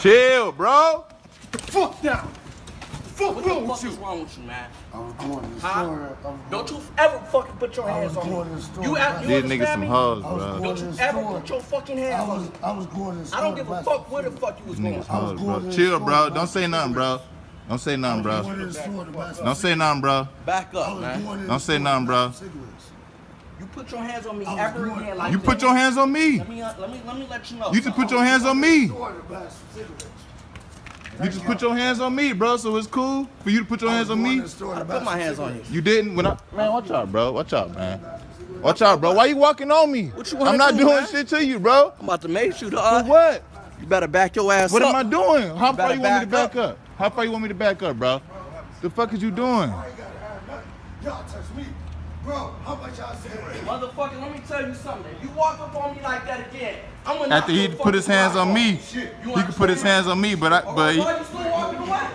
Chill, bro. Fuck down. Fuck What the fuck is wrong with you, man? I was going to the store. Don't you ever fucking put your hands on me. You These niggas some hoes, bro. Don't you ever put your fucking hands on me. I was going to the store. I don't give a fuck where the fuck you was going. Hoes, bro. Chill, bro. Don't say nothing, bro. Don't say nothing, bro. Don't say nothing, bro. Back up, man. Don't say nothing, bro. You put your hands on me ever again like You put your hands on me. Let me let you know. You just put your hands on me. You just put your hands on me, bro, so it's cool for you to put your hands on me? I put my hands on you. You didn't? Man, watch out, bro. Watch out, man. Watch out, bro. Why you walking on me? What you want? I'm not doing shit to you, bro. I'm about to make you, dog. For what? You better back your ass up. What am I doing? How far you want me to back up? up? How far you want me to back up, bro? The fuck is you doing? Y'all touch me. Bro, how much y'all say? Motherfucker, let me tell you something. If you walk up on me like that again, I'm gonna After he put his hands on me, he could put his hands on me, but Why you still walking away?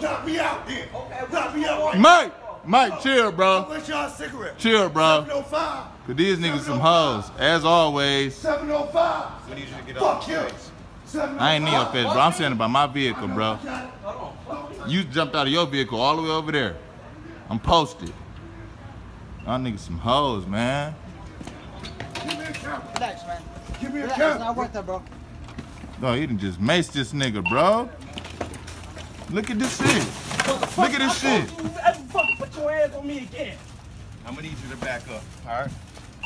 Knock me out then. Knock me out. Mike, chill, bro. How much y'all cigarette? Chill, bro. 705. Cause these niggas some hoes, as always. 705. We need you to get Fuck off you. I ain't need your face, bro. I'm saying about my vehicle, bro. You jumped out of your vehicle all the way over there. I'm posted. Y'all niggas some hoes, man. Give me a camera. Relax, man. Give me a Relax, camera. it's not worth it, bro. No, you done just maced this nigga, bro. Look at this shit. Look at this shit. You ever fucking put your hands on me again? I'm gonna need you to back up, all right?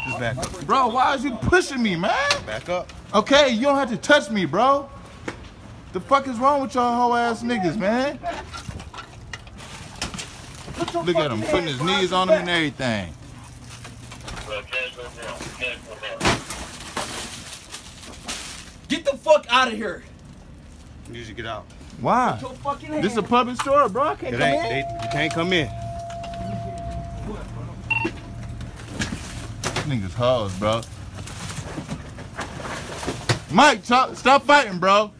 Just back up. Bro, why is you pushing me, man? Back up. Okay, you don't have to touch me, bro. The fuck is wrong with y'all hoe ass niggas, man? Look at him putting his knees on him and everything. Get the fuck out of here. I need you to get out. Why? Put your fucking hands. This is a public store, bro. I can't come in. You can't come in. These niggas hoes, bro. Mike, stop fighting, bro.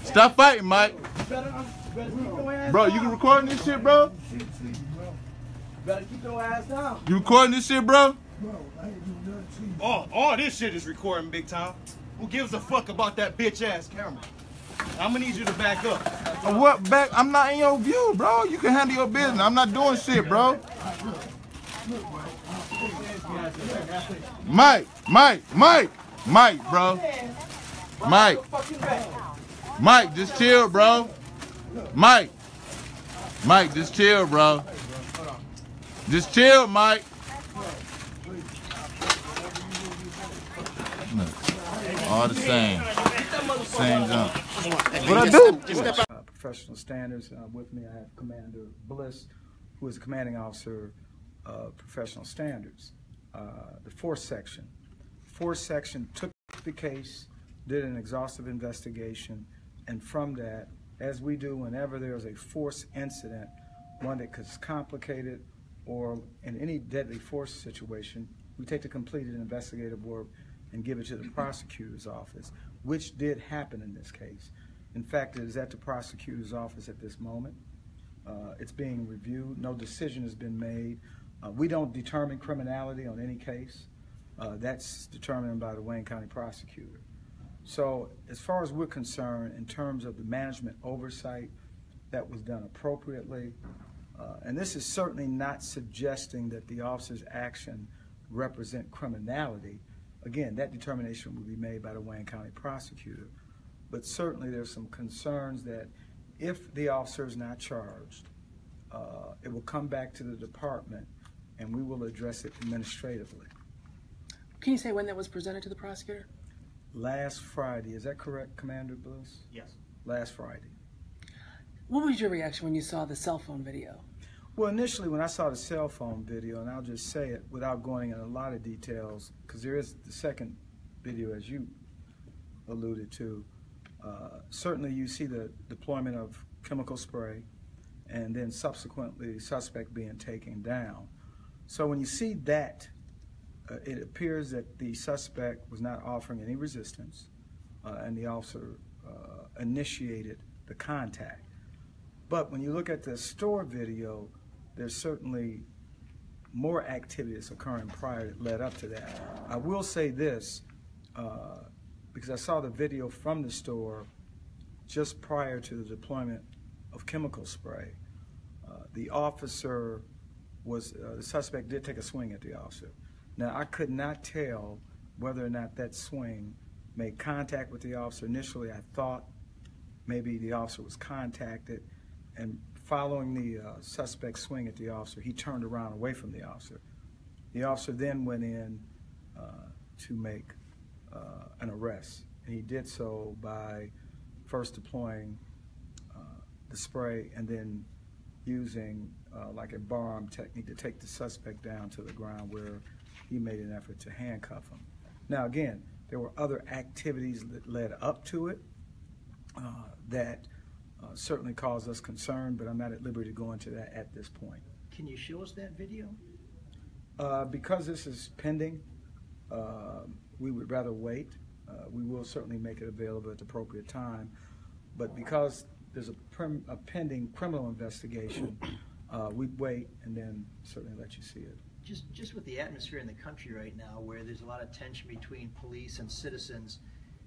Stop fighting, Mike. Bro, you recording this shit, bro? Better keep your ass down. You recording this shit, bro? All this shit is recording, big time. Who gives a fuck about that bitch ass camera? I'm gonna need you to back up. What back? I'm not in your view, bro. You can handle your business. I'm not doing shit, bro. Mike, bro. Mike, just chill, bro. Mike, just chill, bro. Just chill, Mike. Look, all the same. Same jump. What I do? Professional standards. With me, I have Commander Bliss, who is the commanding officer of professional standards. The fourth section. Fourth section took the case, did an exhaustive investigation, and from that, as we do whenever there's a force incident, one that is complicated or in any deadly force situation, we take the completed investigative work and give it to the prosecutor's office, which did happen in this case. In fact, it is at the prosecutor's office at this moment. It's being reviewed. No decision has been made. We don't determine criminality on any case. That's determined by the Wayne County prosecutor. So as far as we're concerned, in terms of the management oversight, that was done appropriately. And this is certainly not suggesting that the officer's action represent criminality. Again, that determination will be made by the Wayne County prosecutor. But certainly there's some concerns that if the officer is not charged, it will come back to the department and we will address it administratively. Can you say when that was presented to the prosecutor? Last Friday, is that correct, Commander Bliss? Yes. Last Friday. What was your reaction when you saw the cell phone video? Well, initially when I saw the cell phone video, and I'll just say it without going into a lot of details, because there is the second video as you alluded to, certainly you see the deployment of chemical spray and then subsequently the suspect being taken down. So when you see that, it appears that the suspect was not offering any resistance and the officer initiated the contact. But when you look at the store video, there's certainly more activity that's occurring prior that led up to that. I will say this, because I saw the video from the store just prior to the deployment of chemical spray. The officer was, the suspect did take a swing at the officer. Now, I could not tell whether or not that swing made contact with the officer. Initially, I thought maybe the officer was contacted, and following the suspect's swing at the officer, he turned around away from the officer. The officer then went in to make an arrest, and he did so by first deploying the spray and then using like a bar-arm technique to take the suspect down to the ground, where he made an effort to handcuff him. Now again, there were other activities that led up to it that certainly caused us concern, but I'm not at liberty to go into that at this point. Can you show us that video? Because this is pending, we would rather wait. We will certainly make it available at the appropriate time, but because there's a pending criminal investigation, we'd wait and then certainly let you see it. Just with the atmosphere in the country right now, where there's a lot of tension between police and citizens,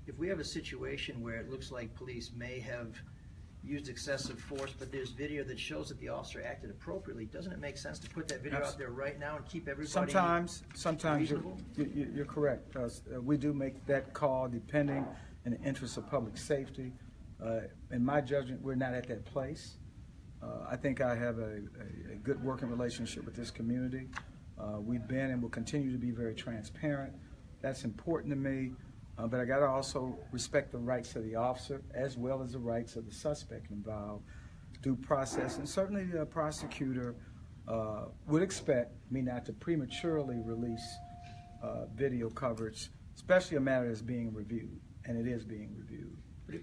if we have a situation where it looks like police may have used excessive force, but there's video that shows that the officer acted appropriately, doesn't it make sense to put that video out there right now and keep everybody Sometimes reasonable? you're correct. We do make that call depending in the interest of public safety. In my judgment, we're not at that place. I think I have a good working relationship with this community. We've been and will continue to be very transparent. That's important to me. But I got to also respect the rights of the officer as well as the rights of the suspect involved. Due process, and certainly the prosecutor would expect me not to prematurely release video coverage, especially a matter that's being reviewed, and it is being reviewed.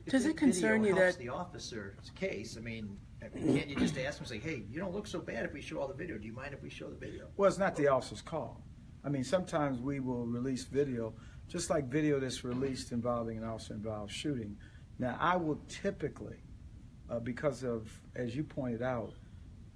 Does it concern you that the officer's case? I mean, can't you just ask him, say, hey, you don't look so bad if we show all the video. Do you mind if we show the video? Well, it's not the officer's call. I mean, sometimes we will release video, just like video that's released involving an officer-involved shooting. Now, I will typically, because of, as you pointed out,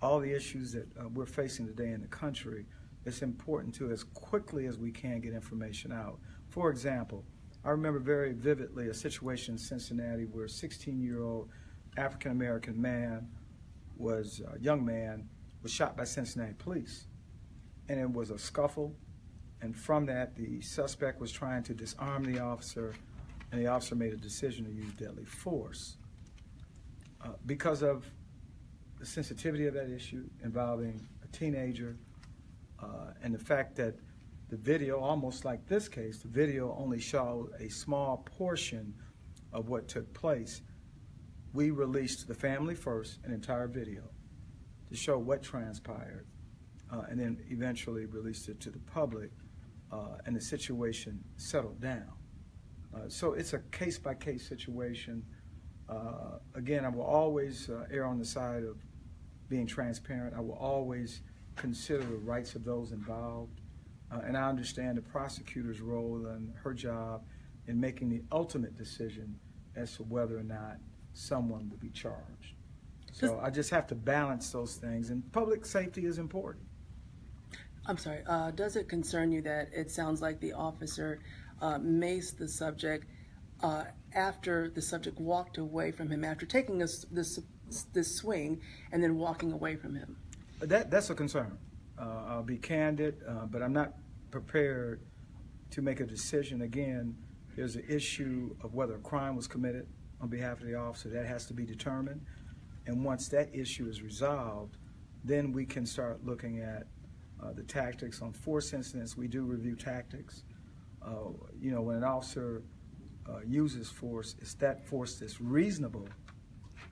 all the issues that we're facing today in the country, it's important to, as quickly as we can, get information out. For example, I remember very vividly a situation in Cincinnati where a 16-year-old African-American man young man was shot by Cincinnati police. And it was a scuffle, and from that, the suspect was trying to disarm the officer, and the officer made a decision to use deadly force. Because of the sensitivity of that issue involving a teenager, and the fact that the video, almost like this case, the video only showed a small portion of what took place, we released to the family first an entire video to show what transpired, and then eventually released it to the public, and the situation settled down. So it's a case-by-case situation. Again, I will always err on the side of being transparent. I will always consider the rights of those involved. And I understand the prosecutor's role and her job in making the ultimate decision as to whether or not someone will be charged. So I just have to balance those things, and public safety is important. I'm sorry, does it concern you that it sounds like the officer maced the subject after the subject walked away from him, after taking this swing and then walking away from him? That's a concern. I'll be candid, but I'm not prepared to make a decision. Again, there's an issue of whether a crime was committed on behalf of the officer. That has to be determined. And once that issue is resolved, then we can start looking at the tactics. On force incidents, we do review tactics. You know, when an officer uses force, it's that force that's reasonable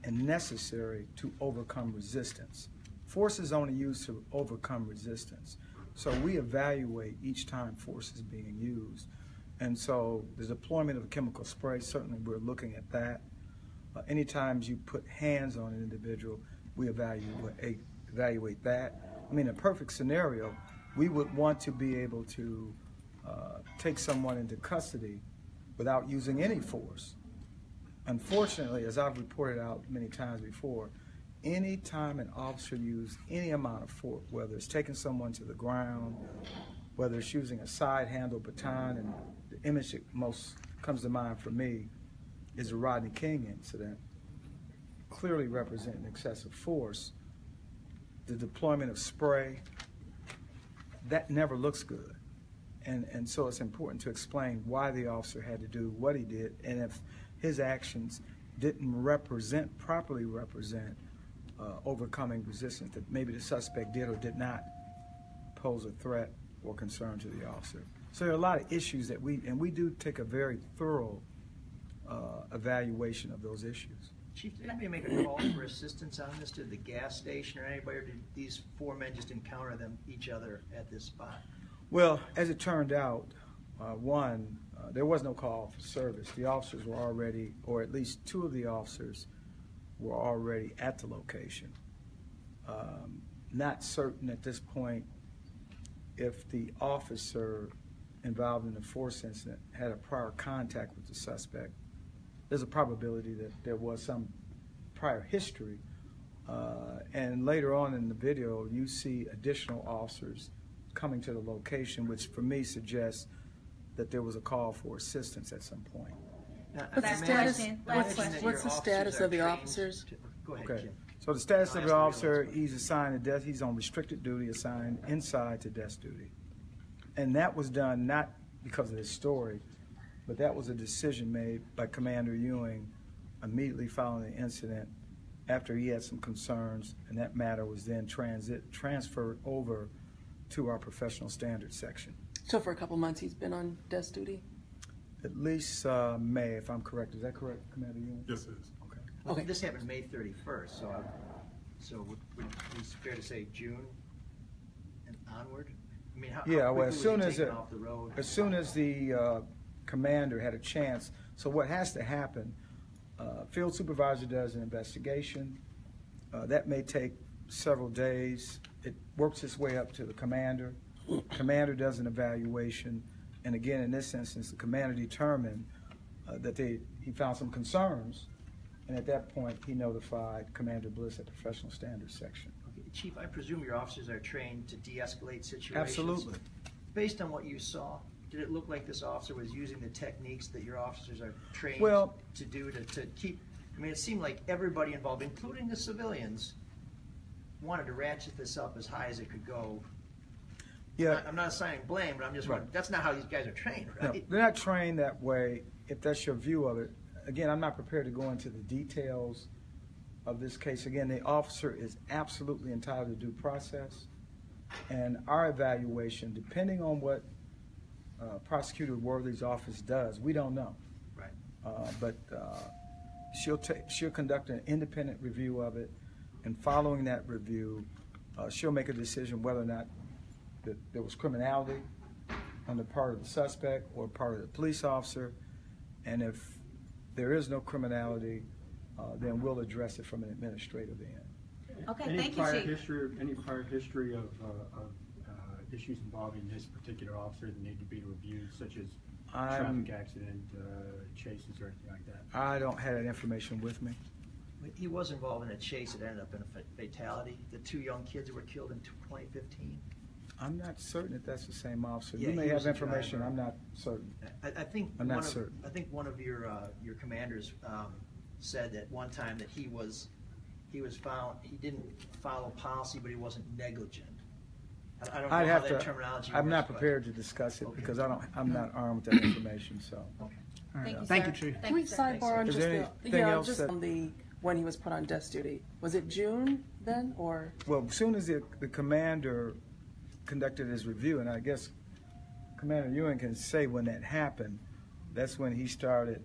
and necessary to overcome resistance. Force is only used to overcome resistance. So we evaluate each time force is being used. And so the deployment of a chemical spray, certainly we're looking at that. Anytime you put hands on an individual, we evaluate that. I mean, in a perfect scenario, we would want to be able to take someone into custody without using any force. Unfortunately, as I've reported out many times before, any time an officer uses any amount of force, whether it's taking someone to the ground, whether it's using a side handle baton, and the image that most comes to mind for me is the Rodney King incident, clearly representing excessive force. The deployment of spray, that never looks good. And so it's important to explain why the officer had to do what he did, and if his actions didn't properly represent overcoming resistance, that maybe the suspect did or did not pose a threat or concern to the officer. So there are a lot of issues that we do take a very thorough evaluation of those issues. Chief, did anybody make a call for assistance on this to the gas station or anybody, or did these four men just encounter each other at this spot? Well, as it turned out, there was no call for service. The officers were already, or at least two of the officers were already at the location. Not certain at this point if the officer involved in the force incident had a prior contact with the suspect. There's a probability that there was some prior history. And later on in the video, you see additional officers coming to the location, which for me suggests that there was a call for assistance at some point. What's the status of the officers? Go ahead, Okay. Jim. So the status of the officer, he's assigned to desk. He's on restricted duty, assigned inside to desk duty. And that was done not because of his story, but that was a decision made by Commander Ewing immediately following the incident after he had some concerns, and that matter was then transferred over to our professional standards section. So for a couple months he's been on desk duty? At least May, if I'm correct. Is that correct, Commander Ewing? Yes, it is. Okay. Well, Okay. this happened May 31st, so would it be fair to say June and onward? I mean, how Yeah, well, quickly as was soon he as taken off the road? the commander had a chance. So what has to happen? Field supervisor does an investigation. That may take several days. It works its way up to the commander. Commander does an evaluation, and again, in this instance, the commander determined that he found some concerns, and at that point, he notified Commander Bliss at professional standards section. Okay, Chief, I presume your officers are trained to de-escalate situations. Absolutely. Based on what you saw, did it look like this officer was using the techniques that your officers are trained to do to keep? I mean, it seemed like everybody involved, including the civilians, wanted to ratchet this up as high as it could go. Yeah. I'm not assigning blame, but I'm just wondering, that's not how these guys are trained, No, right? they're not trained that way, if that's your view of it. Again, I'm not prepared to go into the details of this case. Again, the officer is absolutely entitled to due process, and our evaluation, depending on what Prosecutor Worthy's office does, we don't know. Right. But she'll conduct an independent review of it, and following that review, she'll make a decision whether or not that there was criminality on the part of the suspect or part of the police officer, and if there is no criminality, then we'll address it from an administrative end. Okay, thank you, Chief. Any prior history of issues involving this particular officer that need to be reviewed, such as traffic accident, chases, or anything like that? I don't have that information with me. He was involved in a chase that ended up in a fatality. The two young kids were killed in 2015. I'm not certain if that's the same officer. Yeah, you may he have was a information. driver. I'm not certain. I think I'm not certain. I think one of your commanders said at one time that he was found. He didn't follow policy, but he wasn't negligent. I don't know how that terminology works. I'm not prepared to discuss it because I'm not armed with that information. So. Okay. Thank you, Thank sir. you, Chief. Can we sidebar on Is just there the, anything else just that- on when he was put on desk duty? Was it June then, or? Well, as soon as the commander conducted his review, and I guess Commander Ewing can say when that happened, that's when he started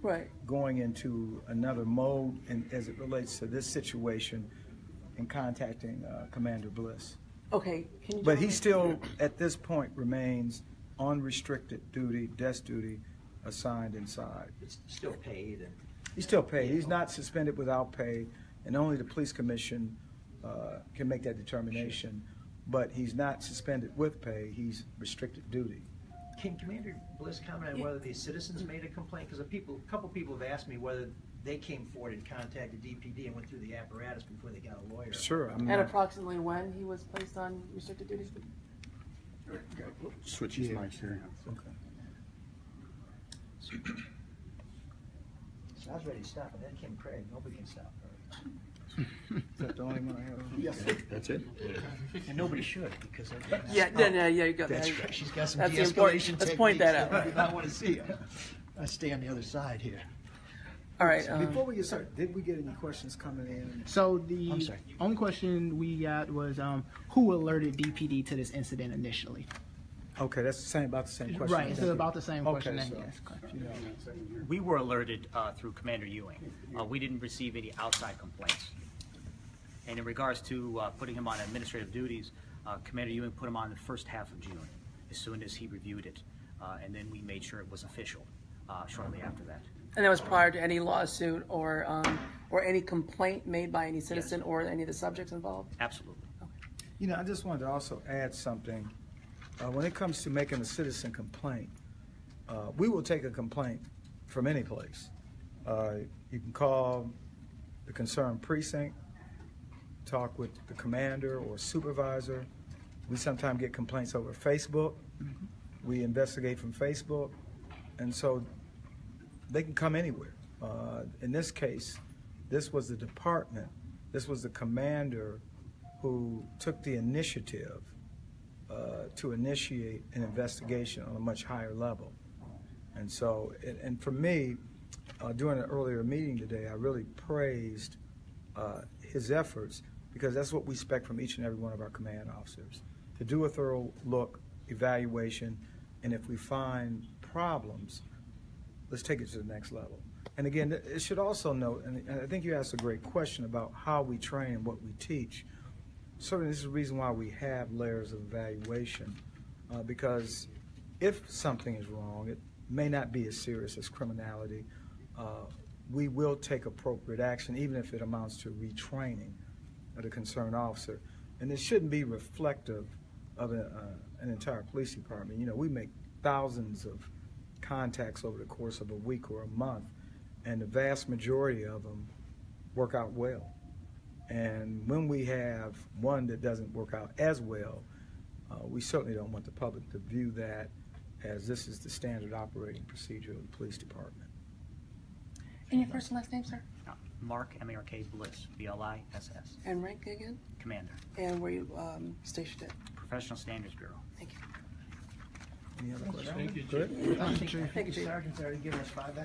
Right. going into another mode and as it relates to this situation and contacting Commander Bliss. Okay. Can you? But tell he me- still, at this point, remains on restricted duty, desk duty, assigned inside. It's still paid. And He's still paid. He's not suspended without pay, and only the police commission can make that determination. But he's not suspended with pay. He's restricted duty. can Commander Bliss comment on whether the citizens made a complaint? Because a couple people have asked me whether they came forward and contacted DPD and went through the apparatus before they got a lawyer. Sure. And approximately when he was placed on restricted duty? Switch his mics here. Okay. So I was ready to stop, and then came Craig. Nobody can stop her. Is that the only one I have? Yes. That's it? And nobody should, because Yeah, you got that's that. right. She's got some That's the de-escalation important- techniques. let's point that out. I do not want to see her. I stay on the other side here. All right. Before we get started, did we get any questions coming in? So I'm the sorry. only question we got was who alerted DPD to this incident initially? Okay, that's about the same question. Right, so about the same question. Okay, so, Yes, correct. We were alerted through Commander Ewing. We didn't receive any outside complaints. And in regards to putting him on administrative duties, Commander Ewing put him on the first half of June, as soon as he reviewed it. And then we made sure it was official shortly after that. And that was prior to any lawsuit or any complaint made by any citizen or any of the subjects involved? Absolutely. You know, I just wanted to also add something. When it comes to making a citizen complaint, we will take a complaint from any place. You can call the concerned precinct, talk with the commander or supervisor. We sometimes get complaints over Facebook. We investigate from Facebook. And so they can come anywhere. In this case, this was the department, this was the commander who took the initiative to initiate an investigation on a much higher level. And so, and for me, during an earlier meeting today, I really praised his efforts, because that's what we expect from each and every one of our command officers, to do a thorough look, evaluation, and if we find problems, let's take it to the next level. And again, it should also note, and I think you asked a great question about how we train and what we teach. Certainly this is the reason why we have layers of evaluation, because if something is wrong, it may not be as serious as criminality. We will take appropriate action, even if it amounts to retraining of the concerned officer. And it shouldn't be reflective of an entire police department. You know, we make thousands of contacts over the course of a week or a month, and the vast majority of them work out well. And when we have one that doesn't work out as well, we certainly don't want the public to view that as this is the standard operating procedure of the police department. And your first and last name, sir? Mark, M-A-R-K, Bliss, B-L-I-S-S. And rank again? Commander. And where you stationed at? Professional Standards Bureau. Thank you. Any other questions? Thank you, Good. I think Thank you, Chief. the sergeant's already given us 5